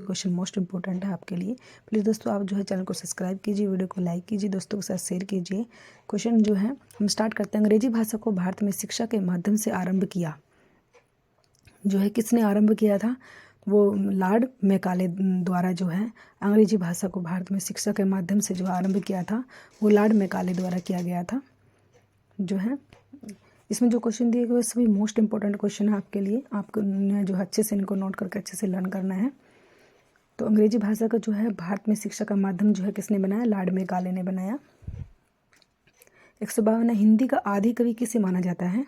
Question most important है आपके लिए। प्लीज़ दोस्तों आप जो है चैनल को सब्सक्राइब कीजिए, वीडियो को लाइक कीजिए, दोस्तों के साथ शेयर कीजिए। क्वेश्चन जो है हम स्टार्ट करते हैं। अंग्रेजी भाषा को भारत में शिक्षा के माध्यम से आरंभ किया, जो है किसने आरंभ किया था? वो लॉर्ड मैकाले द्वारा जो है अंग्रेजी भाषा को भारत में शिक्षा के माध्यम से जो आरंभ किया था वो लॉर्ड मैकाले द्वारा किया गया था। जो है इसमें जो क्वेश्चन दिए गए सभी मोस्ट इंपॉर्टेंट क्वेश्चन है आपके लिए। आपको जो है अच्छे से इनको नोट करके अच्छे से लर्न करना है। तो अंग्रेजी भाषा का जो है भारत में शिक्षा का माध्यम जो है किसने बनाया? लॉर्ड मैकाले ने बनाया। 152 हिंदी का आदि कवि किसे माना जाता है?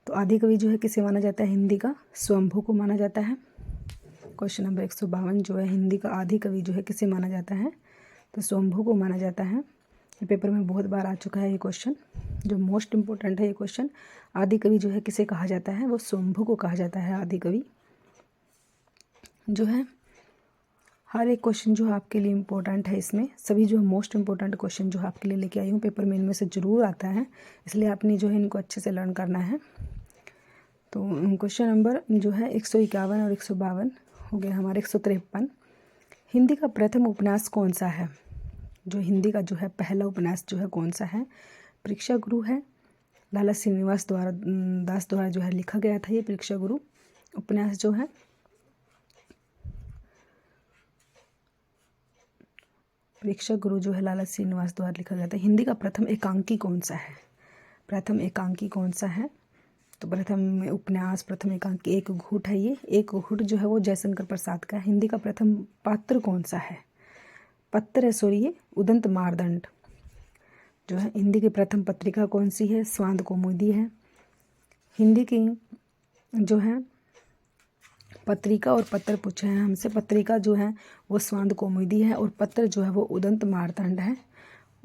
तो आदि कवि जो है किसे माना जाता है? हिंदी का स्वयंभू को माना जाता है। क्वेश्चन नंबर 152 जो है हिंदी का आदि कवि जो है किसे माना जाता है? तो स्वयंभू को माना जाता है। ये पेपर में बहुत बार आ चुका है ये क्वेश्चन, जो मोस्ट इंपॉर्टेंट है ये क्वेश्चन। आदि कवि जो है किसे कहा जाता है? वो स्वयंभू को कहा जाता है आदि कवि। जो है हर एक क्वेश्चन जो है आपके लिए इम्पोर्टेंट है। इसमें सभी जो है मोस्ट इंपॉर्टेंट क्वेश्चन जो है आपके लिए लेके आई हूँ। पेपर में इनमें से जरूर आता है, इसलिए आपने जो है इनको अच्छे से लर्न करना है। तो क्वेश्चन नंबर जो है 151 और 152 हो गया हमारे। 153 हिंदी का प्रथम उपन्यास कौन सा है? जो हिंदी का जो है पहला उपन्यास जो है कौन सा है? परीक्षा गुरु है। लाला श्रीनिवास दास द्वारा जो है लिखा गया था ये परीक्षा गुरु उपन्यास जो है। परीक्षा गुरु जो है लाला श्रीनिवास द्वारा लिखा गया था। हिंदी का प्रथम एकांकी कौन सा है? प्रथम एकांकी कौन सा है? तो प्रथम उपन्यास प्रथम एकांकी एक घूट है। ये एक घूट जो है वो जयशंकर प्रसाद का है। हिंदी का प्रथम पात्र कौन सा है? पत्र है, सॉरी ये उदंत मार्तंड जो है। हिंदी की प्रथम पत्रिका कौन सी है? स्वांत कौमुदी है। हिंदी की जो है पत्रिका और पत्र पूछे हैं हमसे। पत्रिका जो है वो स्वांत कौमुदी है और पत्र जो है वो उदंत मार्तंड है।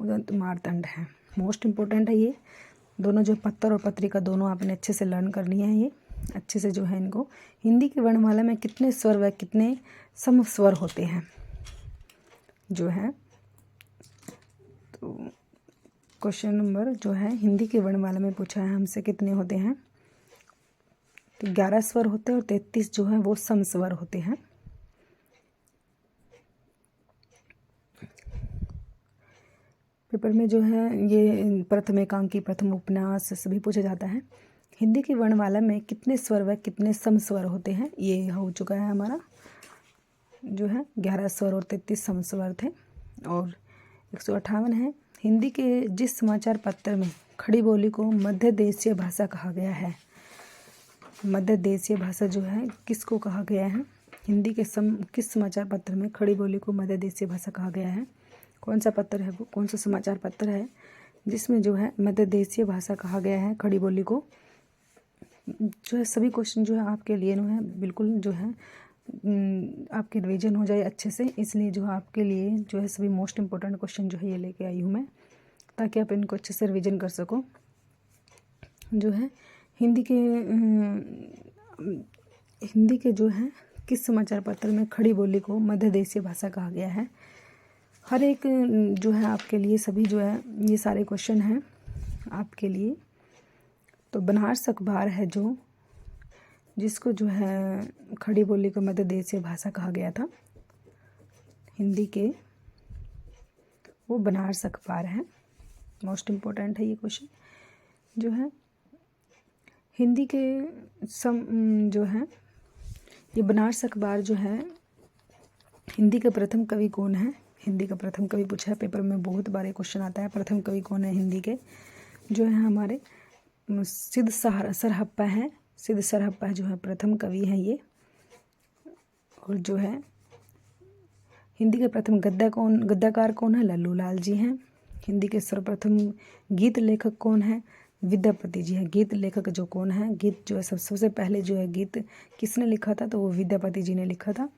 उदंत मार्तंड है। मोस्ट इंपॉर्टेंट है ये दोनों, जो पत्र और पत्रिका दोनों आपने अच्छे से लर्न करनी है। ये अच्छे से जो है इनको। हिंदी की वर्णमाला में कितने स्वर व कितने सम स्वर होते हैं? जो है तो क्वेश्चन नंबर जो है हिंदी की वर्णमाला में पूछा है हमसे कितने होते हैं? तो 11 स्वर होते हैं और 33 जो है वो सम स्वर होते हैं। पेपर में जो है ये प्रथम एकांकी प्रथम उपन्यास सभी पूछा जाता है। हिंदी की वर्णमाला में कितने स्वर व कितने सम स्वर होते हैं? ये हो चुका है हमारा। जो है 11 स्वर और 33 सम स्वर थे। और 158 है हिंदी के जिस समाचार पत्र में खड़ी बोली को मध्य देशीय भाषा कहा गया है। मध्य देशीय भाषा जो है किसको कहा गया है? हिंदी के किस समाचार पत्र में खड़ी बोली को मध्य देशीय भाषा कहा गया है? कौन सा पत्र है वो? कौन सा समाचार पत्र है जिसमें जो है मध्य देशीय भाषा कहा गया है खड़ी बोली को? जो है सभी क्वेश्चन जो है आपके लिए है बिल्कुल जो है आपके रिवीजन हो जाए अच्छे से, इसलिए जो है आपके लिए जो है सभी मोस्ट इंपॉर्टेंट क्वेश्चन जो है ये लेके आई हूँ मैं, ताकि आप इनको अच्छे से रिवीजन कर सको। जो है हिंदी के जो है किस समाचार पत्र में खड़ी बोली को मध्य देशीय भाषा कहा गया है? हर एक जो है आपके लिए सभी जो है ये सारे क्वेश्चन हैं आपके लिए। तो बनारस अखबार है जो जिसको जो है खड़ी बोली को मध्य देशीय भाषा कहा गया था हिंदी के, वो बनारस अखबार है। मोस्ट इम्पोर्टेंट है ये क्वेश्चन। जो है हिंदी के जो है ये बनारस अखबार जो है हिंदी के प्रथम कवि कौन है? हिंदी का प्रथम कवि पूछा है पेपर में, बहुत बार क्वेश्चन आता है प्रथम कवि कौन है हिंदी के? जो है हमारे सिद्ध सरहप्पा है। सिद्ध सरहप्पा जो है प्रथम कवि हैं ये। और जो है हिंदी के प्रथम गद्यकार कौन है? लल्लू लाल जी हैं। हिंदी के सर्वप्रथम गीत लेखक कौन है? विद्यापति जी हैं। गीत लेखक जो कौन है? गीत जो है सबसे पहले जो है गीत किसने लिखा था? तो वो विद्यापति जी ने लिखा था।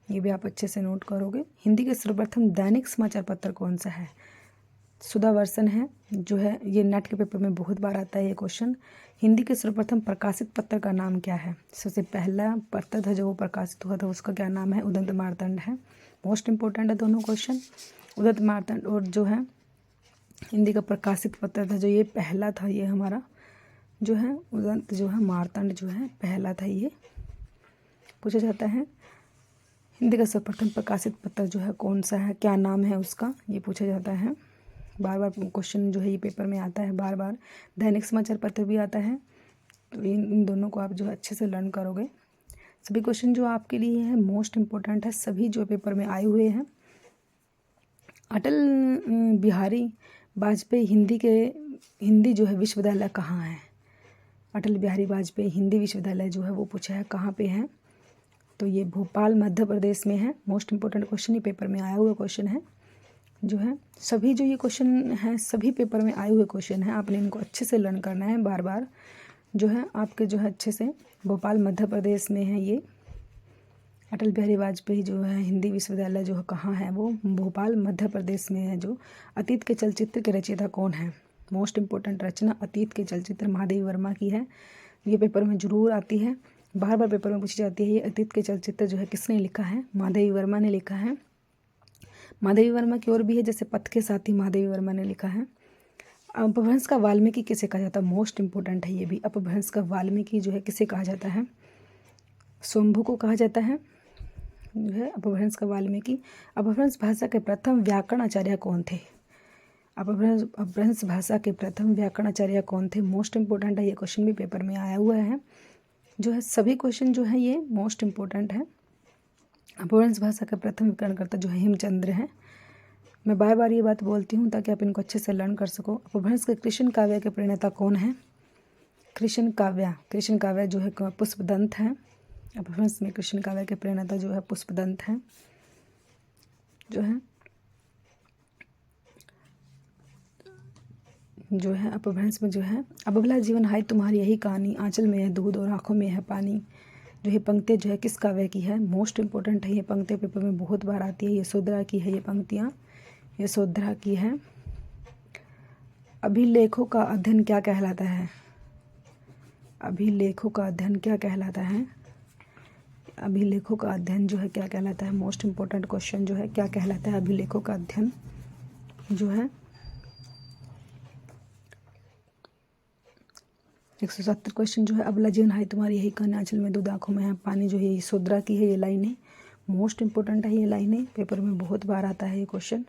ये भी आप अच्छे से नोट करोगे। हिंदी के सर्वप्रथम दैनिक समाचार पत्र कौन सा है? सुधावर्सन है। जो है ये नेट के पेपर में बहुत बार आता है ये क्वेश्चन। हिंदी के सर्वप्रथम प्रकाशित पत्र का नाम क्या है? सबसे पहला पत्र था जो वो प्रकाशित हुआ था उसका क्या नाम है? उदंत मार्तंड है। मोस्ट इंपॉर्टेंट है दोनों क्वेश्चन, उदंत मार्तंड। और जो है हिंदी का प्रकाशित पत्र था जो ये पहला था, ये हमारा जो है उदंत जो है मार्तंड जो है पहला था, ये पूछा जाता है। हिंदी का सर्वप्रथम प्रकाशित पत्र जो है कौन सा है, क्या नाम है उसका, ये पूछा जाता है। बार बार क्वेश्चन जो है ये पेपर में आता है बार बार। दैनिक समाचार पत्र भी आता है, तो इन दोनों को आप जो है अच्छे से लर्न करोगे। सभी क्वेश्चन जो आपके लिए है मोस्ट इम्पोर्टेंट है, सभी जो पेपर में आए हुए हैं। अटल बिहारी वाजपेयी हिंदी जो है विश्वविद्यालय कहाँ है? अटल बिहारी वाजपेयी हिंदी विश्वविद्यालय जो है वो पूछा है कहाँ पे है, तो ये भोपाल मध्य प्रदेश में है। मोस्ट इम्पोर्टेंट क्वेश्चन, ये पेपर में आया हुआ क्वेश्चन है जो है। सभी जो ये क्वेश्चन हैं सभी पेपर में आए हुए क्वेश्चन हैं, आपने इनको अच्छे से लर्न करना है बार बार जो है आपके जो है अच्छे से। भोपाल मध्य प्रदेश में है ये। अटल बिहारी वाजपेयी जो है हिंदी विश्वविद्यालय जो है कहाँ है, वो भोपाल मध्य प्रदेश में है। जो अतीत के चलचित्र के रचयिता कौन है? मोस्ट इम्पोर्टेंट रचना अतीत के चलचित्र महादेवी वर्मा की है। ये पेपर में ज़रूर आती है, बार बार पेपर में पूछी जाती है। ये अतीत के चलचित्र जो है किसने लिखा है? महादेवी वर्मा ने लिखा है। महादेवी वर्मा की और भी है, जैसे पथ के साथी महादेवी वर्मा ने लिखा है। अपभ्रंश का वाल्मीकि किसे कहा जाता है? मोस्ट इम्पोर्टेंट है ये भी। अपभ्रंश का वाल्मीकि जो है किसे कहा जाता है? शंभू को कहा जाता है जो है अपभ्रंश का वाल्मीकि। अपभ्रंश भाषा के प्रथम व्याकरण आचार्य कौन थे? अपभ्रंश भाषा के प्रथम व्याकरण आचार्य कौन थे? मोस्ट इम्पोर्टेंट है, ये क्वेश्चन भी पेपर में आया हुआ है जो है। सभी क्वेश्चन जो है ये मोस्ट इम्पोर्टेंट है। अपभ्रंश भाषा का प्रथम व्याकरणकर्ता जो है हेमचंद्र हैं। मैं बार बार ये बात बोलती हूँ ताकि आप इनको अच्छे से लर्न कर सको। अपभ्रंश के कृष्ण काव्य के प्रणेता कौन है? कृष्ण काव्य जो है पुष्पदंत है। अपभ्रंश में कृष्ण काव्य के प्रणेता जो है पुष्पदंत है जो है अपभ्रंश में जो है। अबला जीवन हाय तुम्हारी यही कहानी, आंचल में है दूध और आंखों में है पानी, जो ये पंक्तियाँ जो है किस काव्य की है? मोस्ट इम्पोर्टेंट है, ये पंक्तियाँ पेपर में बहुत बार आती है। यशोधरा की है ये पंक्तियाँ, यशोधरा की है। अभिलेखों का अध्ययन क्या कहलाता है? अभिलेखों का अध्ययन क्या कहलाता है? अभिलेखों का अध्ययन जो है क्या कहलाता है? मोस्ट इम्पोर्टेंट क्वेश्चन जो है क्या कहलाता है अभिलेखों का अध्ययन जो है। 170 क्वेश्चन जो है। अबला जीवन हाय तुम्हारी यही कहानी, आंचल में दूध आंखों में है पानी, जो है यशोधरा की है ये लाइनें। मोस्ट इम्पोर्टेंट है ये लाइनें, पेपर में बहुत बार आता है ये क्वेश्चन,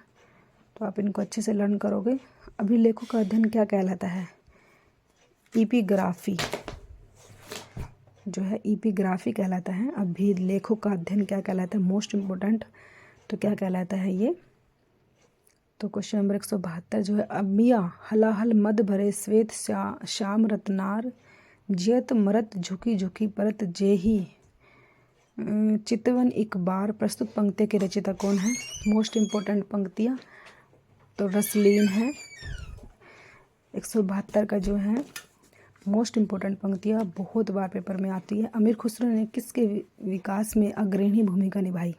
तो आप इनको अच्छे से लर्न करोगे। अभिलेखों का अध्ययन क्या कहलाता है? एपिग्राफी जो है एपिग्राफी कहलाता है। अभिलेखों का अध्ययन क्या कहलाता है? मोस्ट इम्पोर्टेंट, तो क्या कहलाता है ये? तो क्वेश्चन नंबर 172 जो है। अमिया हलाहल मद भरे श्वेत श्याम रत्नार, जियत मरत झुकी झुकी परत जेही चितवन एक बार। प्रस्तुत पंक्ति के रचयिता कौन है? मोस्ट इम्पोर्टेंट पंक्तियाँ तो रसलीन है। 172 का जो है मोस्ट इम्पोर्टेंट पंक्तियाँ बहुत बार पेपर में आती है। अमीर खुसरो ने किसके विकास में अग्रणी भूमिका निभाई?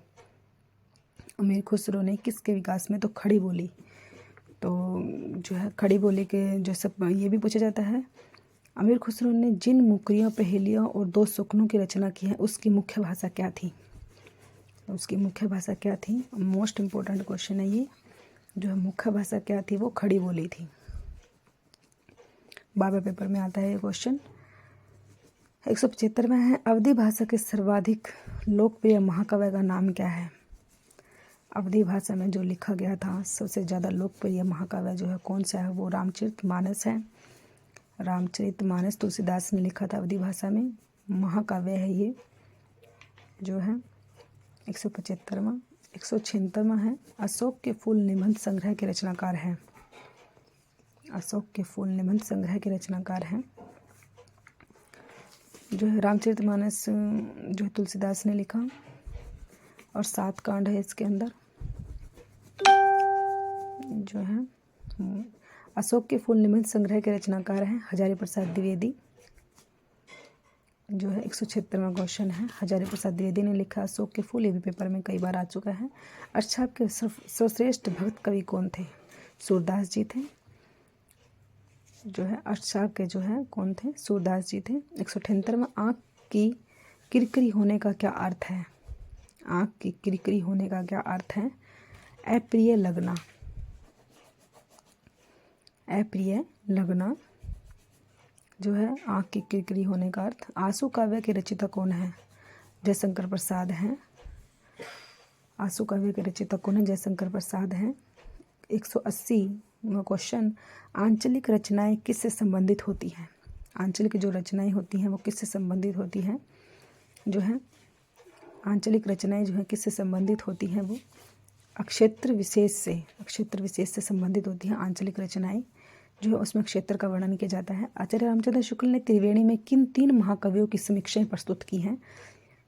अमीर खुसरो ने किसके विकास में? तो खड़ी बोली, तो जो है खड़ी बोली के जो सब ये भी पूछा जाता है। अमीर खुसरो ने जिन मुकरियों, पहेलियों और दो सुखनों की रचना की है उसकी मुख्य भाषा क्या थी? उसकी मुख्य भाषा क्या थी? मोस्ट इम्पोर्टेंट क्वेश्चन है ये, जो है मुख्य भाषा क्या थी? वो खड़ी बोली थी। बार बार पेपर में आता है ये क्वेश्चन। 175 में है। अवधी भाषा के सर्वाधिक लोकप्रिय महाकाव्य का नाम क्या है? अवधी भाषा में जो लिखा गया था सबसे ज़्यादा लोकप्रिय महाकाव्य जो है कौन सा है? वो रामचरितमानस है। रामचरितमानस तुलसीदास ने लिखा था, अवधी भाषा में महाकाव्य है ये जो है। 175वां। 176वां है। अशोक के फूल निबंध संग्रह के रचनाकार हैं। अशोक के फूल निबंध संग्रह के रचनाकार हैं जो है रामचरितमानस जो है तुलसीदास ने लिखा, और 7 कांड है इसके अंदर जो है। अशोक के फूल निबंध संग्रह के रचनाकार हैं हजारी प्रसाद द्विवेदी जो है। 176वां क्वेश्चन है। हजारी प्रसाद द्विवेदी ने लिखा अशोक के फूल, ये भी पेपर में कई बार आ चुका है। अष्टछाप के सर्वश्रेष्ठ भक्त कवि कौन थे? सूरदास जी थे जो है। अष्टछाप के जो है कौन थे? सूरदास जी थे। 178वां। आँख की किरकिरी होने का क्या अर्थ है? आँख की किरकिरी होने का क्या अर्थ है? अप्रिय लगना। अप्रिय लगना जो है आँख की किरकिरी होने का अर्थ। आंसू काव्य के रचयिता कौन है? जयशंकर प्रसाद हैं। आंसू काव्य के रचयिता कौन है? जयशंकर प्रसाद हैं। 180वां क्वेश्चन, आंचलिक रचनाएं किससे संबंधित होती हैं? आंचलिक जो रचनाएं होती हैं वो किससे संबंधित होती हैं? जो है आंचलिक रचनाएं जो है किससे संबंधित होती हैं? वो क्षेत्र विशेष से संबंधित होती हैं। आंचलिक रचनाएं जो है उसमें क्षेत्र का वर्णन किया जाता है। आचार्य रामचंद्र शुक्ल ने त्रिवेणी में किन 3 महाकवियों की समीक्षाएं प्रस्तुत की हैं?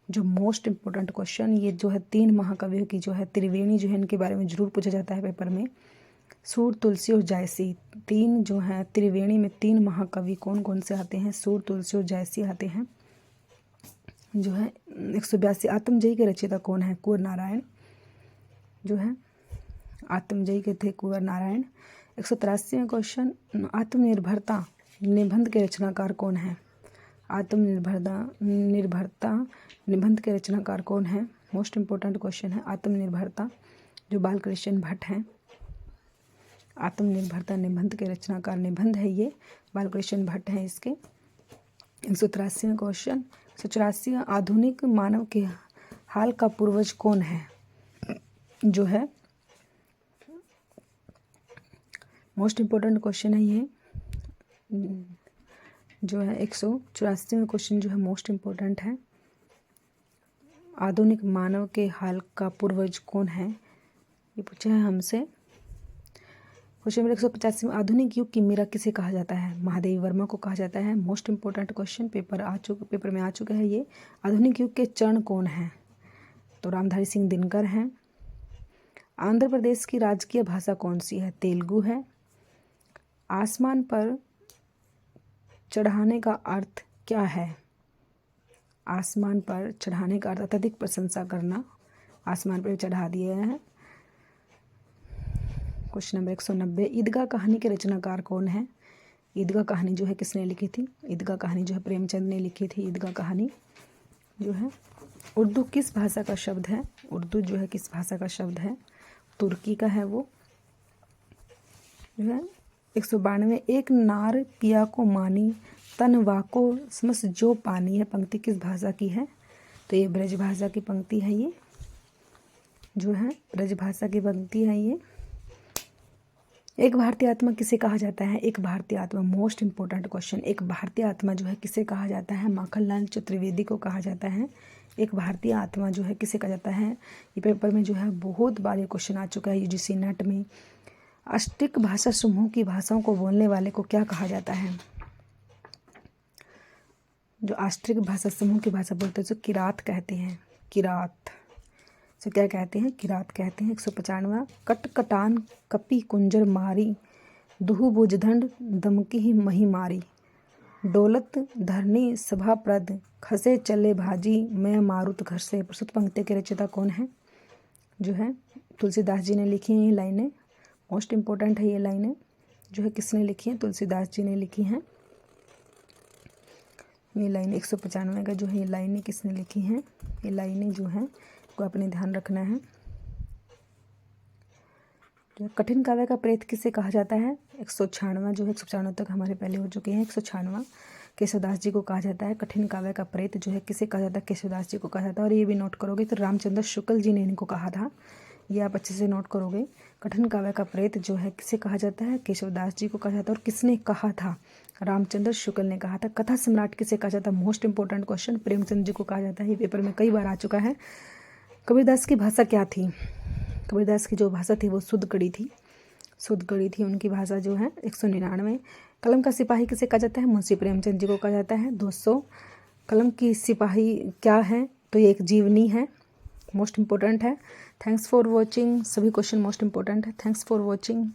जो मोस्ट इम्पोर्टेंट क्वेश्चन, ये जो है 3 महाकवियों की जो है त्रिवेणी जो है इनके बारे में जरूर पूछा जाता है पेपर में। सूर, तुलसी और जायसी, 3 जो है त्रिवेणी में 3 महाकवि कौन कौन से आते हैं? सूर, तुलसी और जायसी आते हैं। जो है 182 आत्मजयी के रचयिता कौन है? कुंवर नारायण। जो है आत्मजयी के थे कुंवर नारायण। 183वां क्वेश्चन, आत्मनिर्भरता निबंध के रचनाकार कौन है? निर्भरता निबंध के रचनाकार कौन है? मोस्ट इम्पोर्टेंट क्वेश्चन है आत्मनिर्भरता, जो बालकृष्ण भट्ट हैं। आत्मनिर्भरता निबंध के रचनाकार निबंध है ये बालकृष्ण भट्ट हैं इसके। 183वां क्वेश्चन, 184 आधुनिक मानव के हाल का पूर्वज कौन है? जो है मोस्ट इम्पोर्टेंट क्वेश्चन है ये। जो है 184वां क्वेश्चन जो है मोस्ट इम्पोर्टेंट है। आधुनिक मानव के हाल का पूर्वज कौन है? ये पूछा है हमसे। क्वेश्चन नंबर 185, आधुनिक युग की मीरा किसे कहा जाता है? महादेवी वर्मा को कहा जाता है। मोस्ट इम्पोर्टेंट क्वेश्चन पेपर में आ चुका है ये। आधुनिक युग के चरण कौन है? तो रामधारी सिंह दिनकर हैं। आंध्र प्रदेश की राजकीय भाषा कौन सी है? तेलुगु है। आसमान पर चढ़ाने का अर्थ क्या है? आसमान पर चढ़ाने का अर्थ अत्यधिक प्रशंसा करना। आसमान पर चढ़ा दिए हैं। क्वेश्चन नंबर 190, ईदगाह कहानी के रचनाकार कौन है? ईदगाह कहानी जो है किसने लिखी थी? ईदगाह कहानी जो है प्रेमचंद ने लिखी थी। ईदगाह कहानी जो है। उर्दू किस भाषा का शब्द है? उर्दू जो है किस भाषा का शब्द है? तुर्की का है वो। जो है 192, एक नार पिया को मानी तन वाको समस जो पानी है पंक्ति किस भाषा की है? तो ये ब्रज भाषा की पंक्ति है। ये जो है ब्रज भाषा की पंक्ति है ये। एक भारतीय आत्मा किसे कहा जाता है? एक भारतीय आत्मा, मोस्ट इम्पोर्टेंट क्वेश्चन, एक भारतीय आत्मा जो है किसे कहा जाता है? माखनलाल चतुर्वेदी को कहा जाता है। एक भारतीय आत्मा जो है किसे कहा जाता है? ये पेपर में जो है बहुत बार ये क्वेश्चन आ चुका है यूजीसी नेट में। अष्टिक भाषा समूह की भाषाओं को बोलने वाले को क्या कहा जाता है? जो अष्टिक भाषा समूह की भाषा बोलते हैं जो किरात कहते हैं। किरात से क्या कहते हैं? किरात कहते हैं। 195, कटकटान कपि कुंजर मारी दुहु बुजधंड दमकी ही मही मारी डोलत धरनी सभा प्रद खसे चले भाजी मैं मारुत घर से। प्रस्तुत पंक्ति के रचयिता कौन है? जो है तुलसीदास जी ने लिखी हैं ये लाइनें। मोस्ट इम्पोर्टेंट है ये लाइनें। जो है किसने लिखी हैं? तुलसीदास जी ने लिखी हैं ये लाइनें। 195 का जो है ये लाइनें किसने लिखी हैं? ये लाइनें जो हैं को अपने ध्यान रखना है। कठिन काव्य का प्रेत किसे कहा जाता है? 196 जो है 196 तक हमारे पहले हो चुके हैं। 196 केशवदास जी को कहा जाता है। कठिन काव्य का प्रेत जो है किसे कहा जाता है? केशवदास जी को कहा जाता है। और ये भी नोट करोगे तो रामचंद्र शुक्ल जी ने इनको कहा था। ये आप अच्छे से नोट करोगे। कठिन काव्य का प्रेत जो है किसे कहा जाता है? केशवदास जी को कहा जाता है। और किसने कहा था? रामचंद्र शुक्ल ने कहा था। कथा सम्राट किसे कहा जाता है? Most important question, Premchand ji को कहा जाता है। ये पेपर में कई बार आ चुका है। कबीरदास की भाषा क्या थी? कबीरदास की जो भाषा थी वो शुद्धगढ़ी थी। शुद्धगढ़ी थी उनकी भाषा जो है। 199, कलम का सिपाही किसे कहा जाता है? मुंशी प्रेमचंद जी को कहा जाता है। 200, कलम की सिपाही क्या है? तो ये एक जीवनी है। मोस्ट इम्पोर्टेंट है। Thanks for watching. सभी क्वेश्चन मोस्ट इम्पोर्टेंट है। Thanks for watching.